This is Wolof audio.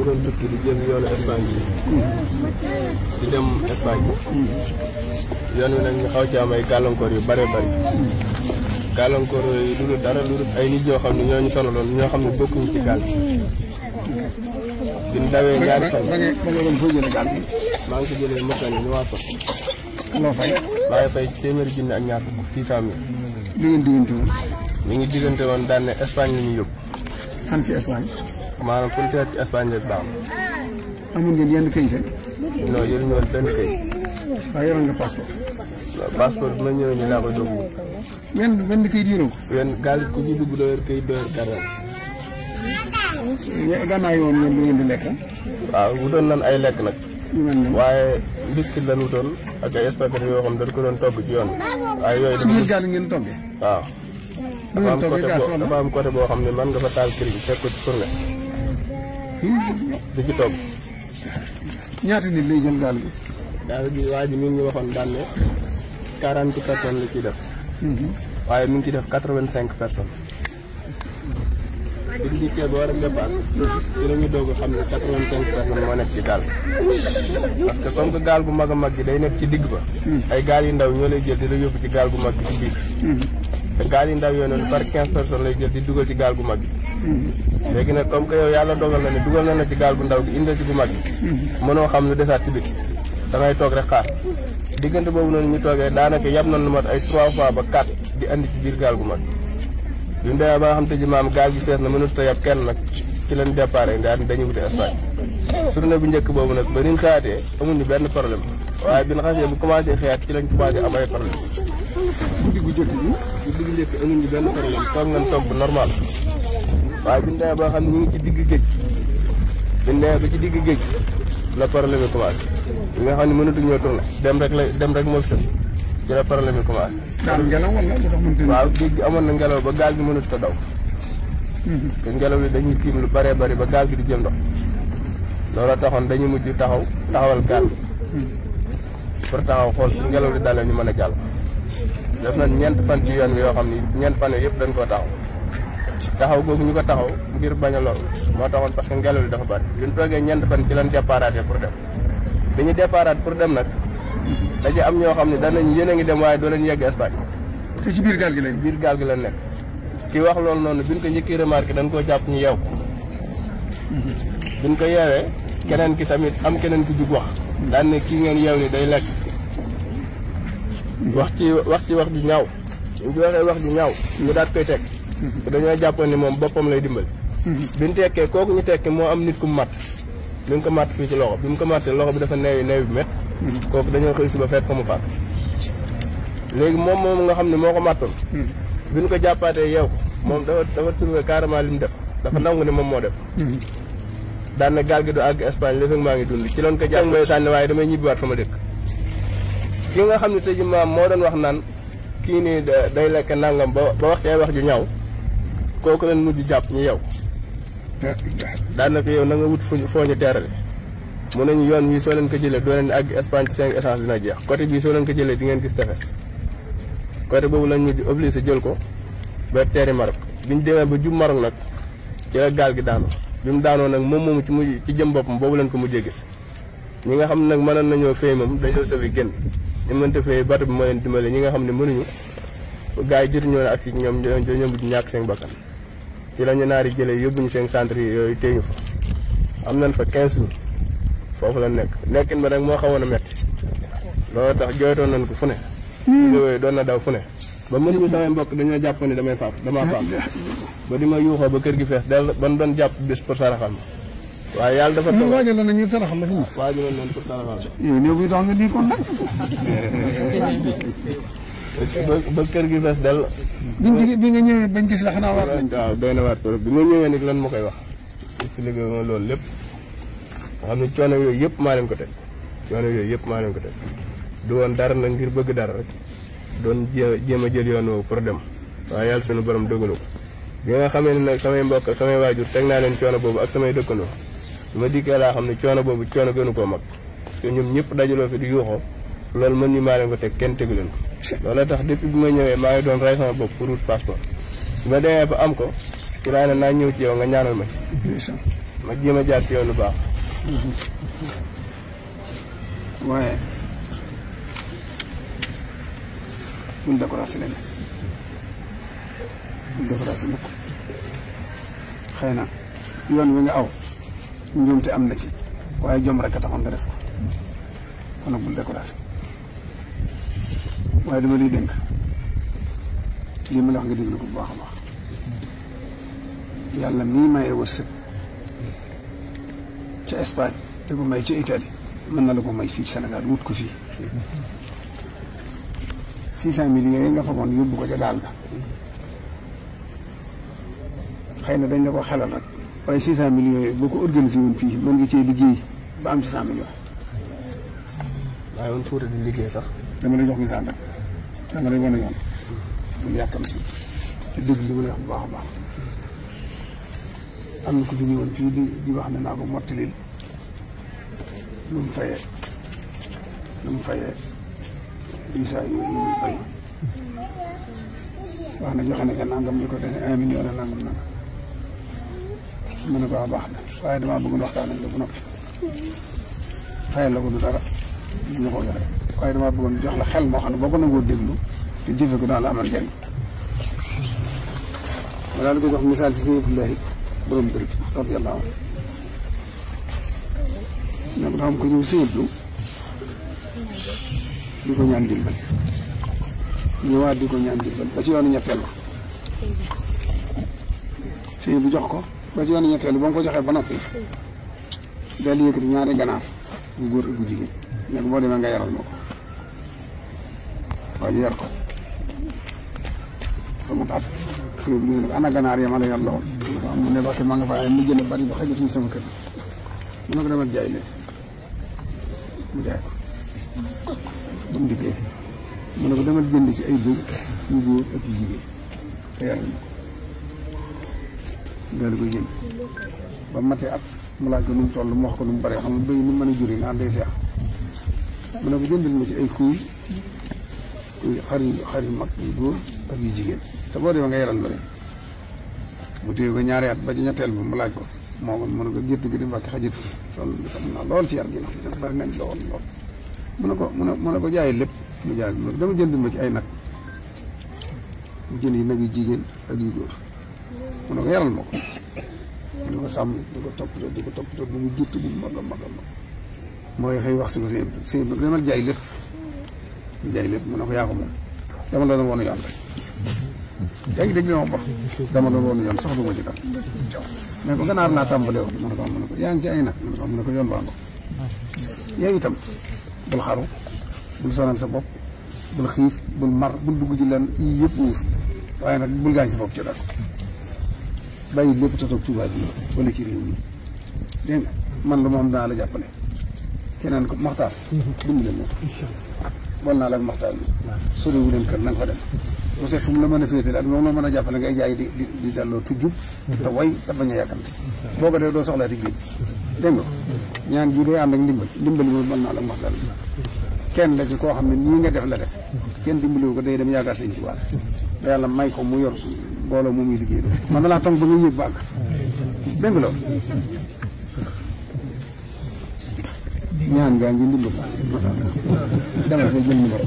doon tukki di jëm yoonu Espagne bi di dem Espagne yoon wi nag ñu xaw ci am ay gàllankoor yu bare bari gàllankoor yooyu du dul dara lu dul ay nit ñoo xam ne ñoo ñu sonaloon ñoo xam ne bokkuñu ci gaal bi ñu dawee ñaari fan ba nga doon foo jëlee gaal bi maa ngi ko jëlee Mauritanie ñu waa Sow loo fay maa ngi fay téeméeri junni ak ñaar 600 000 li ngeen diggante woon ñu ngi diggante woon daan ne Espagne la ñuy yóbbu fan ci Espagne maanaam fu ñu teer ci Espagne la baax amul ngeen yenn këyit non yoruñu woon benn kayit waaye yoroon nga passeport passeport bi ma ñëwee ñu laa koy doog wut benn këyit yoroo ko wenn gaal ku ci dugg doo yor kayit doo yor carte gànnaay woon ngeen lu ngeen di lekk waaw wutoon nan ay lekk nag ñu mel ne waaye biscuit lan wutoon ak ay spaghetti yoo xam dañ ko doon togg ci yoon waaye yooyu ci biir gaal gi ngeen toggee waaw lu ngeen toggee gaas wala dafa am côté boo xam ne mën nga fa taal këriñ fekk ko ci fourne di ci togg ñaata nit lay jël gaal gi gaal gi waa ji mi ngi ñu waxoon daan ne 40 personnes la ciy def waaye mi ngi ci def 85 personnes bi ñu dikkee ba war a départ ci la ñu doog a xam ne 85 personnes moo nekk ci gaal parce que comme que gaal gu mag a mag gi day nekk ci digg ba ay gaal yu ndaw ñoo lay jël di la yóbbu ci gaal gu mag gi ci biir te gaal yu ndaw yooyu noonu par 15 personnes lay jël di dugal ci gaal gu mag gi léegi nag comme que yow yàlla dogal na ne dugal na la ci gaal gu ndaw gi indi ci gu mag gi mënoo xam lu desaat ci biir da ngay toog rek xaar diggante boobu noonu ñu toogee daanaka yab na lu mat ay 3 fois ba 4 di andi ci biir gaal gu mag bi mu demee ba nga xam te ji maam gaal gi fees na mënut a yab kenn nag ci lañ départ dañuy wuti Espagne journée bu njëkk boobu nag ba niñ xaatee amuñu benn problème waaye bi ñu xasee bu commencé xeex ci lañ commencé am ay problème guddi gu njëkk amuñu benn problème toog nañ toog bu normal waaye bi ñu demee ba nga xam ne ñu ngi ci digg géej bi ñu demee ba ci digg géej la problème yi commencé yi nga xam ne mënatuñoo tourné dem rek moo fi sën ci la problème yi commencé daal ngelaw wala lu tax mënut waaw géej gi amoon na ngelaw ba gaal gi mënut a daw te ngelaw li dañuy tiim lu bëree bëri ba gaal gi di jël ndox loolu taxoon dañuy mujj taxawal gaal gi pour taxaw xool su ngelaw li dalee ñu mën a jàll def nañ 4 fan ci yoon bi yoo xam ni 4 fan yëpp dañ koo taxaw googu ñu ko taxaw ngir bañ a lor moo taxoon parce que ngelaw li dafa bëri bi ñu toogee 4 fan ci lañ départaté pour dem bi ñu déparaat pour dem nag daje am ñoo xam ne danañ yéen a ngi dem waaye doo leen yegg Espagne te ci biir gaal gi lañ biir gaal gi la nekk ki wax loolu noonu bi ñu ko njëkkee remarqué dañ koo jàpp ñu yeew ko bi ñu ko yeewee keneen ki tamit am keneen ki jug wax daan ne kii ngeen yeew ni day lekk wax ju ñaaw ñu ci waxee wax ju ñaaw ñu daat koy teg te dañoo jàppoon ni moom boppam lay dimbali bi ñu tekkee kooku ñu tekki moo am nit ku matt bi mu ko matt fii ci loxo bi mu ko mattee loxo bi dafa neewi bi métt kooku dañoo xëy si ba fekk ko mu faat léegi moom nga xam ne moo ko mattoon bi ñu ko jàppaatee yeew ko moom dafa trouvé carrément li mu def dafa nangu ne moom moo def daan na gaal gi du àgg Espagne li fekk maa ngi dund ci loon ko jàpp mooy sànni waaye damay ñibbiwaat sama dëkk ki nga xam ne tey jii maam moo doon wax naan kii nii day lekk nangam ba wax ci ay wax ju ñaaw kooku leen mujj jàpp ñu yeew daan na ko yow na nga wut foo ñu teerale mun nañu yoon wi soo leen ko jëlee doo leen àgg Espagne ci 5 essence dina jeex côté bii soo leen ko jëlee di ngeen gis tefes côté boobu lañ mujj obligé jël ko ba teeri Maroc biñ demee ba jub Maroc nag ci la gaal gi daanu bi mu daanoo nag moom moomu ci jëm boppam boobu lañ ko mujjee gis ñi nga xam ne nag mënoon nañoo fay moom dañoo sëfi génn ñu mënta fay bato bi moo leen dimbale ñi nga xam ne mënuñu gars yi jotuñoo ne ak si ñoom ñoo mujj ñàkk seen bakkan ci la ñu naari jëlee yóbbuñu seen centre yi yooyu téye ñu fa am nañ fa 15 jours foofu la nekkin ba nag moo xawoon a metti loolu tax jooytoon nañ ko fu ne yooyu doon na daw fu ne ba mënuñu samay mbokk dañoo jàpp ni damaa faat ba di ma yuuxoo ba kër gi fees del ban doon jàpp bis pour saraxal ma waaye yàlla dafa toog waajaloon nañu saraxal la fi ñu waajaloon nañ pour saraxal yow néew bi tax nga di kon nag ba kër gi fees del bi nga ñëwee bañ gis la xanaa war waaw doy na waat trop bi ma ñëwee nag lan ma koy wax expliqué ma loolu lépp nga xam ne coono yooyu yëpp maa leen ko teg du woon dara nag ngir bëgg dara rek doon jéem a jël yoon woowu pour dem waaye yàlla sunu borom dogalu ko bi nga xamee ne nag samay mbokk ak samay waajur teg naa leen coono boobu ak samay dëkkandoo su ma dikkee laa xam ne coono boobu coono gënu koo mag parce que ñoom ñëpp dajaloo fi di yuuxoo loolu mën ñu maa leen ko teg kenn tegu leen ko loolu tax depuis bi ma ñëwee maa ngi doon rey sama bopp pour wut passeport bi ma demee ba am ko ci laa ne naa ñëw ci yow nga ñaanal ma ci ma jéem a jaar ci yoon lu baax. waaye bul découragé leen bul découragé mukk xëy na yoon wi nga aw njuumte am na ci waaye jom rek a taxoon nga def ko kon nag bul découragé waaye dama lay dénk lii ma la wax nga déglu ko bu baax a baax yàlla mii maye wërsëg ca Espagne te ko may ca Italie mën na la ko may fii ci Sénégal wut ko fii 600 millions yi nga fagoon yóbbu ko ca gaal ga xëy na dañ la ko xelal rek waaye 600 millions yooyu boo ko organisé woon fii mën nga cee liggéey ba am ci 100 millions. waaye woon Fuuta di liggéey sax. dama lay jox misaal rek dama lay wane yoon bul yàkkamti te dégg li ma lay wax bu baax a baax am na ko fi ñëwoon fii di wax ne naa ko mottalil lu mu fayee visa yooyu lu mu fay wax na joxe na ca nangam ñu ko dese 1 million la nangam nangam mu ne ko waa baax na waaye damaa bëgg waxtaan ak ba noppi fayal la ko du dara ñu ko yore waaye damaa bëggoon jox la xel moo xam ne boo ko nangoo déglu te jëfe ko daal la amal njëriñ ma daal di ko jox misaal ci sëñ Abdoulaye borom dër bi radiyallahu anhu ne ko dafa am ko ñëw sëñ Abdou di ko ñaan dimbal ñëwaat di ko ñaan dimbal ba ci yoonu ñetteel ba sëñ bi jox ko ba ci yoonu ñetteel ba nga ko joxee ba noppi daal di yëkkati ñaari ganaar bu góor ak bu jigéen ne ko boo demee nga yaral ma ko waaye yar ko sama baat sëñ bi ne ko ana ganaar ya ma la yàlla woon mu ne waxte maa nga fa ay mu jënd bari ba xajatuñ sama kër mu ne ko demal jaay leen mu jaay ko ba mu dikkee mu ne ko demal jënd ci ay bëy yu góor ak yu jigéen te yàlla na ko daal di koy jënd ba matee at mu laaj ko nu mu toll mu wax ko nu mu bare xam nga bëy nu mu mën a juri naan day seex mu ne ko jëndal ma ci ay kuy xar yu mag yu góor ak yu jigéen te boo demee nga yaral ma leen mu téye ko ñaari at ba ci ñetteel bi mu laaj ko moo ko mën ko gétt gi di mbàkk xajit sol xam naa lool ci yar gi ndax bari nañ lool mu ne ko jaay lépp mu jaay dama jënd ma ci ay nag mu jënd yi nag yu jigéen ak yu góor mu ne ko yaral ma ko di ko sàmm di ko toppatoo bu mu gétt bu mag a mag a mag mooy xëy wax si ko sëñ bi demal jaay lépp mu ne ko yaa ko moom dama la doon woon yoon rek yaa ngi dégg li ma wax dama doon woon yoon sax du ma ci dal mais ko ganaar laa tàmbalee woon mu ne ko yaa ngi ci ay nag mu ne ko yoon baa nga yow itam bul xaru bul sonal sa bopp bul xiif bul mar bul dugg ci leen yii yëpp wuuf waaye nag bul gaañ sa bopp ci dara bàyyi lépp te toog Tuubaa bi wala ci réew mi dégg nga man lu ma am danaa la jàppale keneen ko Maxtaar dimbale moo wal naa la ak Maxtaar bi soriwu leen kër na nga fa dem bu seet fu mu la mën a féetale ak moom la mën a jàppale ngay jaay di delloo tujjub te way te bañ a yàkkamte boo ko dee doo soxlaa ti géej dégg nga ñaan ji day ànd ak ndimbal moom mën naa la ak Maxtaar bi kenn la ci koo xam ne nii nga def la def kenn dimbaliwu ko day dem yaakaar sëñ ci waat da yàlla may ko mu yor mbooloo moom muy liggéey man na laa tong ba nga yëg bàgg dégg nga loolu ñaan gaa ngi ndimbal demal fay jël numéro